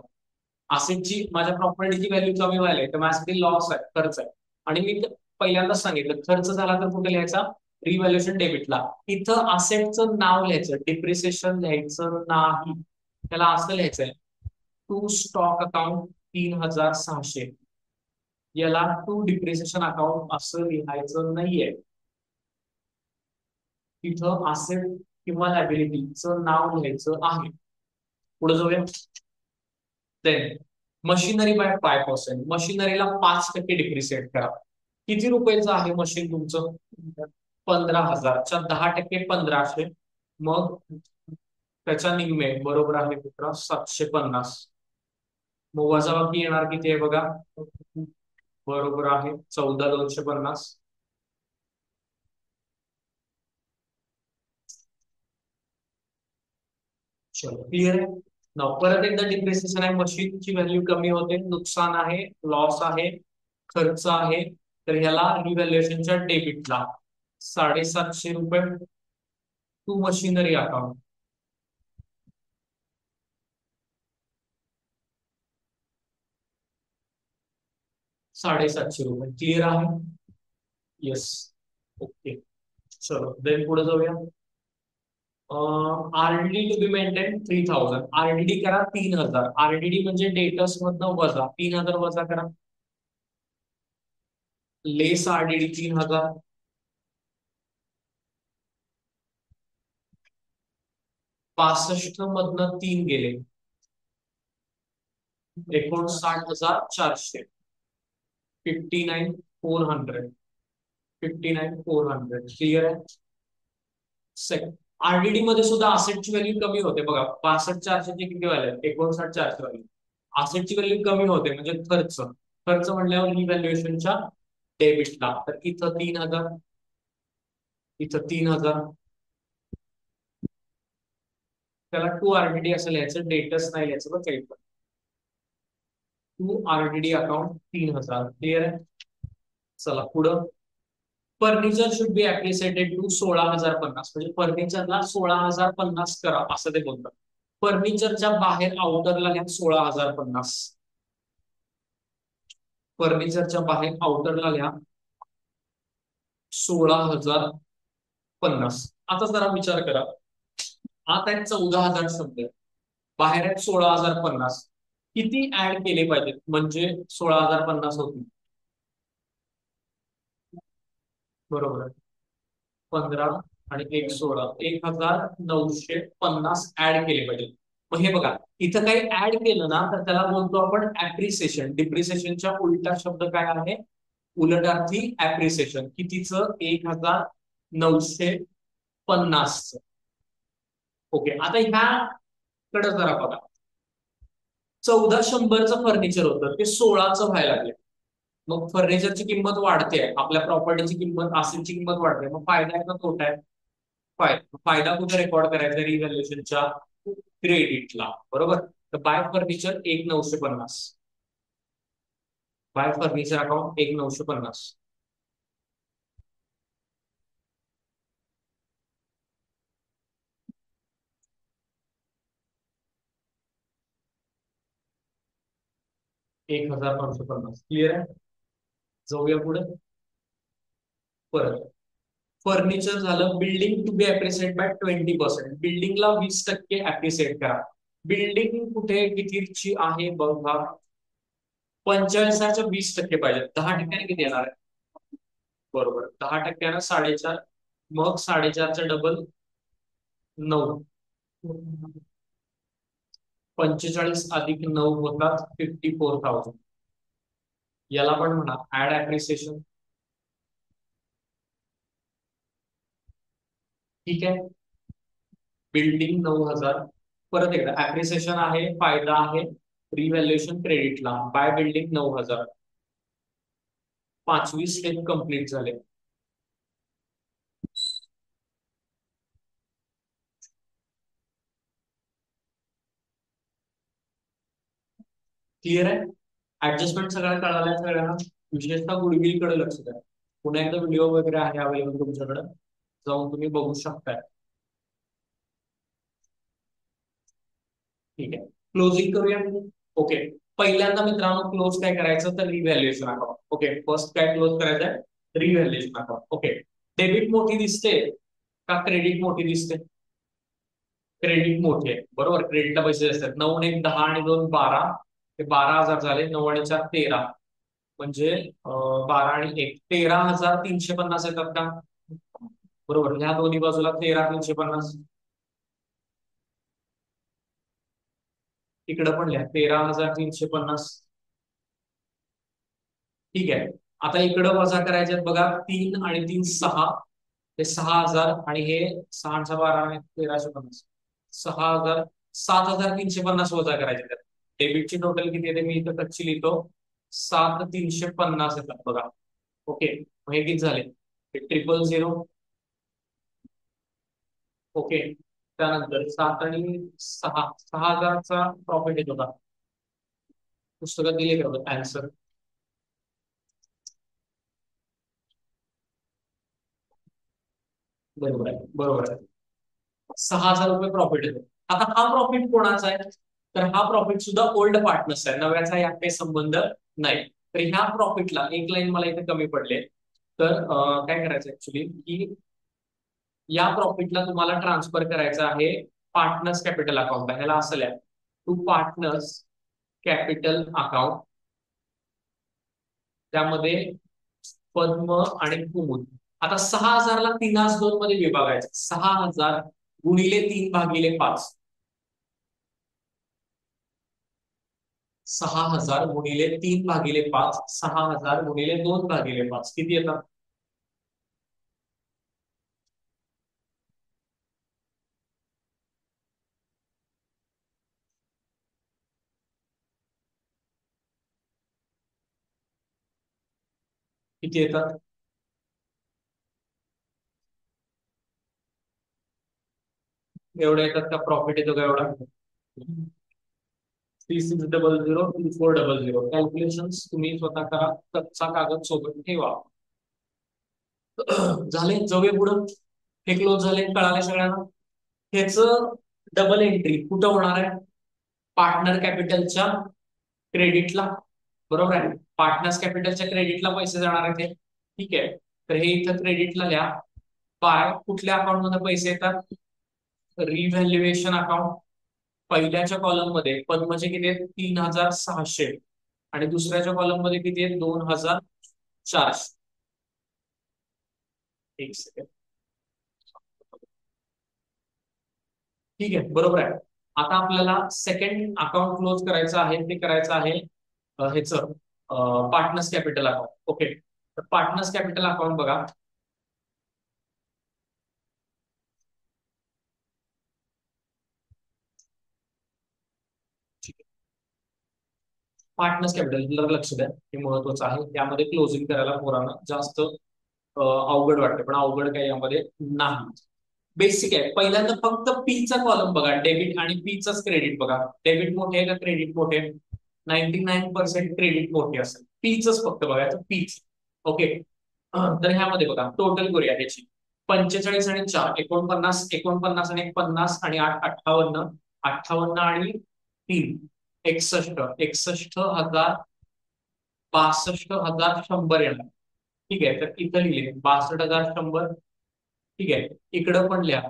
असेटची, माझ्या प्रॉपर्टीची व्हॅल्यू कमी व्हायला तर माझ्यासाठी लॉस आहे, खर्च आहे. आणि मी पहिल्यांदाच सांगितलं, खर्च झाला तर कुठे लिहायचा? रिव्हॅल्युएशन डेबिटला. इथं असेटचं नाव लिहायचं, डिप्रिसिएशन लिहायचं नाही. त्याला असं लिहायचंय, टू स्टॉक अकाउंट 3,600. याला टू डिप्रिसिएशन अकाउंट असं लिहायचं नाहीये. तिथं असेट किंवा लायबिलिटीचं नाव लिहायचं आहे. पुढे जाऊया. Then machinery by 5%. मशिनरीला 5% डिप्रिसिएट करा. किती रुपयाचं आहे मशीन तुमचं? 15,000च्या 10% 1,500. मग त्याच्या निम्मे, बरोबर आहे मित्र, 750. मग वजाबाकी येणार किती आहे बघा. बरोबर आहे, 14,250. चलो क्लिअर आहे. ना परत एकदा डिप्रिसिएशन आहे, मशीनची व्हॅल्यू कमी होते, नुकसान आहे, लॉस आहे, खर्च आहे. तर ह्याला रिव्हॅल्युएशनच्या डेबिटला 750 रुपये टू मशिनरी अकाउंट. 750 रुपये क्लिअर आहे. Yes, okay. चलो देन पुढे जाऊया. RDD to be maintain 3,000. RDD करा 3,000. आरडीडी म्हणजे डेटर्स मधनं वजा 3,000 वजा करा. लेस आरडीडी 3,000. 65 मधनं 3 गेले 59,400. 59,400. 59,400 क्लिअर आहे. सेकंड, आरडीडी मध्ये सुद्धा असेटची व्हॅल्यू कमी होते बघा. 62,400 किती व्हॅल्यू? 59,400 व्हॅल्यू. असेटची व्हॅल्यू कमी होते म्हणजे खर्च. खर्च म्हणल्यावर रिव्हॅल्युएशनच्या डेबिटला. तर इथं 3,000, इथं 3,000. त्याला टू आरडीडी असं लिहायचं, डेटस नाही लिहायचं बघ काही पण. टू आरडीडी अकाउंट 3,000 क्लिअर आहे. चला पुढं. Furniture should be appreciated to 16,050. म्हणजे फर्निचरला 16,050 करा असं ते बोलतात. फर्निचरच्या बाहेर आउटरला घ्या 16,050. फर्निचरच्या बाहेर आउटरला घ्या 16,050. आता जरा विचार करा, आत आहेत 14,000 शब्द, बाहेर आहेत 16,050. किती ऍड केले पाहिजेत म्हणजे 16,050 होतील? बरोबर आहे, 15 आणि 1,16, 1,950 ऍड केले पाहिजे. मग हे बघा, इथं काही ऍड केलं ना तर त्याला बोलतो आपण ऍप्रिसिएशन. डिप्रिसिएशनच्या उलटा शब्द काय आहे? उलटार्थी ऍप्रिसिएशन. कितीचं? 1,950. ओके, आता ह्याकडे जरा बघा. 1,400चं फर्निचर होतं, ते 16चं व्हायला लागले. मग फर्निचरची किंमत वाढते, आपल्या प्रॉपर्टीची किंमत, असेटची किंमत वाढते. मग फायदा आहे का तोटा आहे? फायदा कुठे रेकॉर्ड करायचा? रिव्हॅल्युएशनच्या क्रेडिटला, बरोबर. तर by furniture 1,950. By furniture account 1,950. 1550. Clear आहे. जाऊया पुढे. परत फर्निचर झालं. Building to be appreciate by 20%. बिल्डिंगला 20% अप्रिशिएट करा. बिल्डिंग कुठे कितीची आहे बघा. 45च्या 20% पाहिजे. 10% किती येणार आहे? बरोबर, 10%, 4.5. मग 4.5चा डबल 9. 45 अधिक 9 होतात 54,000. याला पण म्हणा ऍड ऍप्रिसिएशन. ठीक आहे. बिल्डिंग 9,000. परत एकदा ऍप्रिसिएशन आहे, फायदा आहे, रिव्हॅल्युएशन क्रेडिटला बाय बिल्डिंग 9,000. 5वी स्टेप कंप्लीट झाले. क्लिअर आहे. ऍडजस्टमेंट सगळ्या कळाल्या सगळ्यांना. विशेषतः गुडविल कडे लक्ष द्या. पुन्हा एकदा व्हिडिओ वगैरे आहे अवेलेबल तुमच्याकडे, जाऊन तुम्ही बघू शकताय. ठीक आहे, क्लोजिंग करूया. ओके. पहिल्यांदा मित्रांनो क्लोज काय करायचं तर रिव्हॅल्युएशन अकाउंट. ओके, फर्स्ट काय क्लोज करायचं आहे रिव्हॅल्युएशन अकाउंट. ओके. डेबिट मोठी दिसते का क्रेडिट मोठी दिसते? क्रेडिट मोठी आहे, बरोबर. क्रेडिटला पैसे असतात. 9 आणि 1 10 आणि 2 12. ते 12,000 झाले. 9 आणि 4 13. म्हणजे 12 आणि 1 13,350 येतात का? बरोबर. ह्या दोन्ही बाजूला 13,350. इकडे पण लिहा 13,350. ठीक आहे. आता इकडं वजा करायचे आहेत बघा. 3 आणि 3 6. हे 6,000 आणि हे 6 12 आणि 1350. 6,000. 7,350 वजा करायचे आहेत. डेबिटची टोटल किती येते मी इथं कच्ची लिहितो. 7,350 येतात बघा. ओके. मग हे किती झाले? 000. ओके. त्यानंतर 7 आणि 6. 6,000चा प्रॉफिट येतो का? पुस्तकात दिले का आन्सर? बरोबर आहे, बरोबर आहे. 6,000 रुपये प्रॉफिट येतो. आता हा प्रॉफिट कोणाचा आहे? तर हा प्रॉफिट सुद्धा ओल्ड पार्टनर्स आहे. नव्याचा यात काही संबंध नाही. तर ह्या प्रॉफिटला एक लाईन मला इथे कमी पडले. तर काय करायचं ऍक्च्युली की या प्रॉफिटला तुम्हाला ट्रान्सफर करायचं आहे पार्टनर्स कॅपिटल अकाउंटला. ह्याला असं लिहा टू पार्टनर्स कॅपिटल अकाउंट. त्यामध्ये पद्म आणि कुमुद. आता 6,000ला 3-2 मध्ये विभागायचं. 6,000 गुणिले 3/5. 6,000 गुणिले 3/5. 6,000 गुणिले 2/5 किती येतात? किती येतात? एवढे येतात का? प्रॉफिट येतो का एवढा? 3600 2400. कॅल्क्युलेशन तुम्ही स्वतः करा. कच्चा कागद सोबत ठेवा. झाले. जाऊया पुढं. हे क्लोज झाले, कळाले सगळ्यांना. ह्याच डबल एंट्री कुठं होणार आहे? पार्टनर कॅपिटलच्या क्रेडिटला. बरोबर आहे. पार्टनर्स कॅपिटलच्या क्रेडिटला पैसे जाणार आहेत हे. ठीक आहे. तर हे इथं क्रेडिटला लिहा. बाय कुठल्या अकाउंट मध्ये पैसे येतात? Revaluation account. पहिल्याच्या कॉलम मध्ये पद्मचे किती आहेत? 3,600. आणि दुसऱ्याच्या कॉलम मध्ये किती आहेत? 2,400. एक सेकंड. ठीक आहे, बरोबर आहे. आता आपल्याला सेकंड अकाउंट क्लोज करायचं आहे. ते करायचं आहे ह्याचं पार्टनर्स कॅपिटल अकाउंट. ओके. तर पार्टनर्स कॅपिटल अकाउंट बघा. पार्टनर्स कॅपिटल लक्ष द्या, हे महत्वाचं आहे. त्यामध्ये क्लोजिंग करायला पोरांना जास्त अवघड वाटते, पण अवघड काही यामध्ये नाही. बेसिक आहे. पहिल्यांदा फक्त पी चा कॉलम बघा. डेबिट आणि पी चाच क्रेडिट बघा. डेबिट मोठे आहे का क्रेडिट मोठे? 99% क्रेडिट मोठे असेल. पीच फक्त बघायचं. पीच. ओके. तर ह्यामध्ये बघा टोटल करूया ह्याची. 45 आणि 4 49. 49 आणि 50 आणि 8 58. 58 आणि 3 61. 61,000 62,100 येणार. ठीक आहे, तर इथं लिहिले 62,100. ठीक आहे, इकडं पण लिहा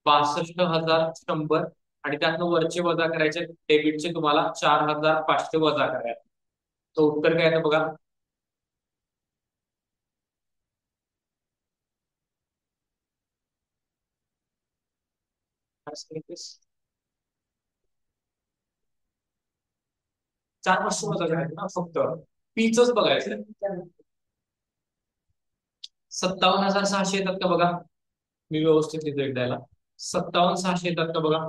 62,100 आणि त्यातनं वरचे वजा करायचे, डेबिटचे तुम्हाला 4,500 वजा करायचे. तर उत्तर काय आहे बघा. चार पाचशे वजा करायचे ना फक्त. पीच बघायचं. 57,600 येतात का बघा. मी व्यवस्थित लिहितो एकदा याला. 57,600 येतात का बघा.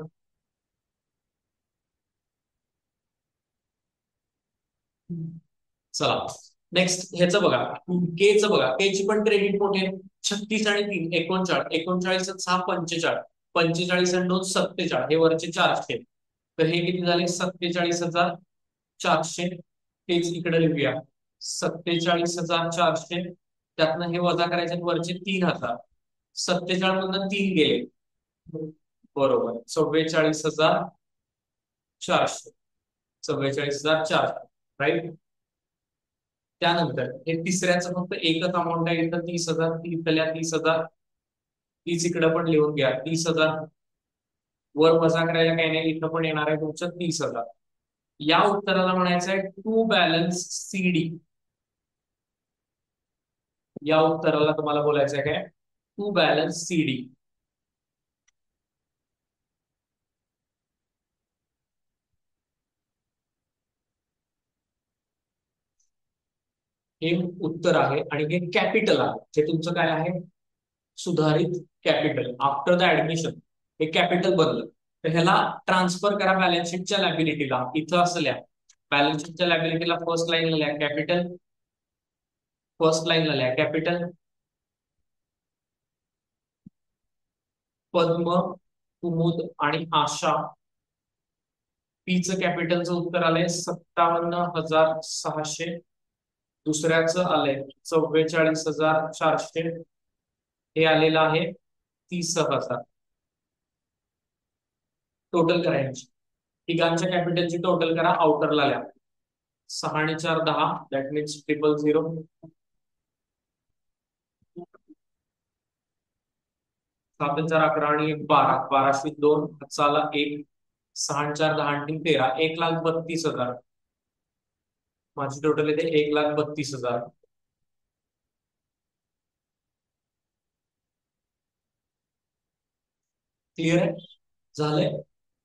चला, नेक्स्ट ह्याचं बघा. केचं बघा, केची पण क्रेडिट मोठी आहे. 36 आणि 3 39, 39 आणि 6 45, 45 आणि 2 47, हे वरचे 400. तर हे किती झाले, 47,400. तेच इकडे लिहूया, 47,400. त्यातनं हे वजा करायचे आणि वरचे 3,000. 47 मधून 3 गेले, बरोबर 44,400. 44,400, राईट. त्यानंतर हे तिसऱ्याचं फक्त एकच अमाऊंट आहे, इथं 30,000, इथल्या 30,000. तीच इकडे पण लिहून घ्या, 30,000. वर वजा करायला काही नाही, इथं पण येणार आहे तुमचं 30,000. या उत्तराला म्हणायचं आहे टू बॅलन्स सीडी. या उत्तराला तुम्हाला बोलायचं आहे काय, टू बॅलन्स सीडी. हे उत्तर आहे आणि हे कॅपिटल आहे. हे तुमचं काय आहे, सुधारित कॅपिटल आफ्टर द ऍडमिशन. हे कॅपिटल बनलं. तर ह्याला ट्रान्सफर करा बॅलन्स शीटच्या लॅबिलिटीला. इथं असं लिहा, बॅलन्स शीटच्या लॅबिलिटीला फर्स्ट लाईनला लिहा कॅपिटल. फर्स्ट लाईनला लिहा कॅपिटल. पद्म, कुमुद आणि आशा. पीचं कॅपिटलचं उत्तर आलंय 57,600. दुसऱ्याचं आलंय 44,400. हे आलेलं आहे 30,000. टोटल करायची, तिघांच्या कॅपिटलची टोटल करा, आउटरला लिहा. 6 आणि 4 10, दॅट मीन्स 000. 7 आणि 4 11 आणि 12, 1202 चाला 1. 6 आणि 4 10 आणि 3 13, 1,32,000. माझी टोटल येते 1,32,000. क्लिअर आहे, झालंय.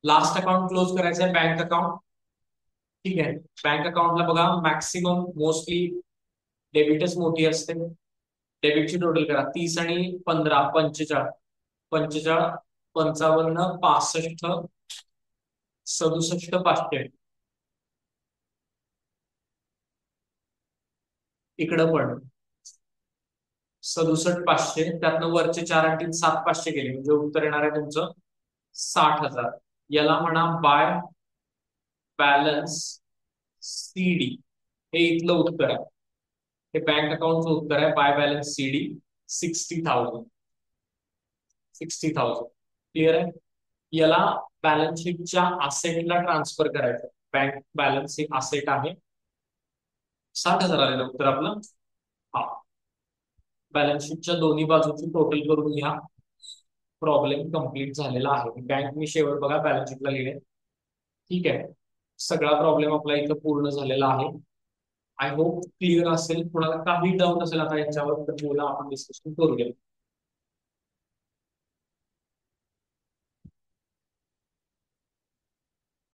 लास्ट अकाउंट क्लोज करायचं आहे, बँक अकाउंट. ठीक आहे, बँक अकाउंटला बघा, मॅक्सिमम मोस्टली डेबिटच मोठी असते. डेबिटची टोटल करा, 30 आणि 15 45, 45 55 65 67 500. इकडं पण 67 500, त्यातनं वरचे 4 आणि 3 7 500 गेले, म्हणजे उत्तर येणार आहे तुमचं 60,000. याला म्हणा बाय बॅलन्स सीडी. हे इथलं उत्तर आहे, हे बँक अकाउंटचं उत्तर आहे, बाय बॅलन्स सीडी 60,000. 60,000 क्लिअर आहे. याला बॅलन्स शीटच्या असेटला ट्रान्सफर करायचं. बँक बॅलन्स ही असेट आहे. 60,000 आलेलं उत्तर आपलं. हा, बॅलन्स शीटच्या दोन्ही बाजूची टोटल करून घ्या. प्रॉब्लेम कम्प्लीट झालेला आहे. बँक मी शेवट बघा बॅलन्स शीटला लिहिले. ठीक आहे, सगळा प्रॉब्लेम आपला इथं पूर्ण झालेला आहे. आय होप क्लिअर असेल. कोणाला काही डाऊट असेल आता याच्यावर तर बोला, आपण डिस्कशन करूया.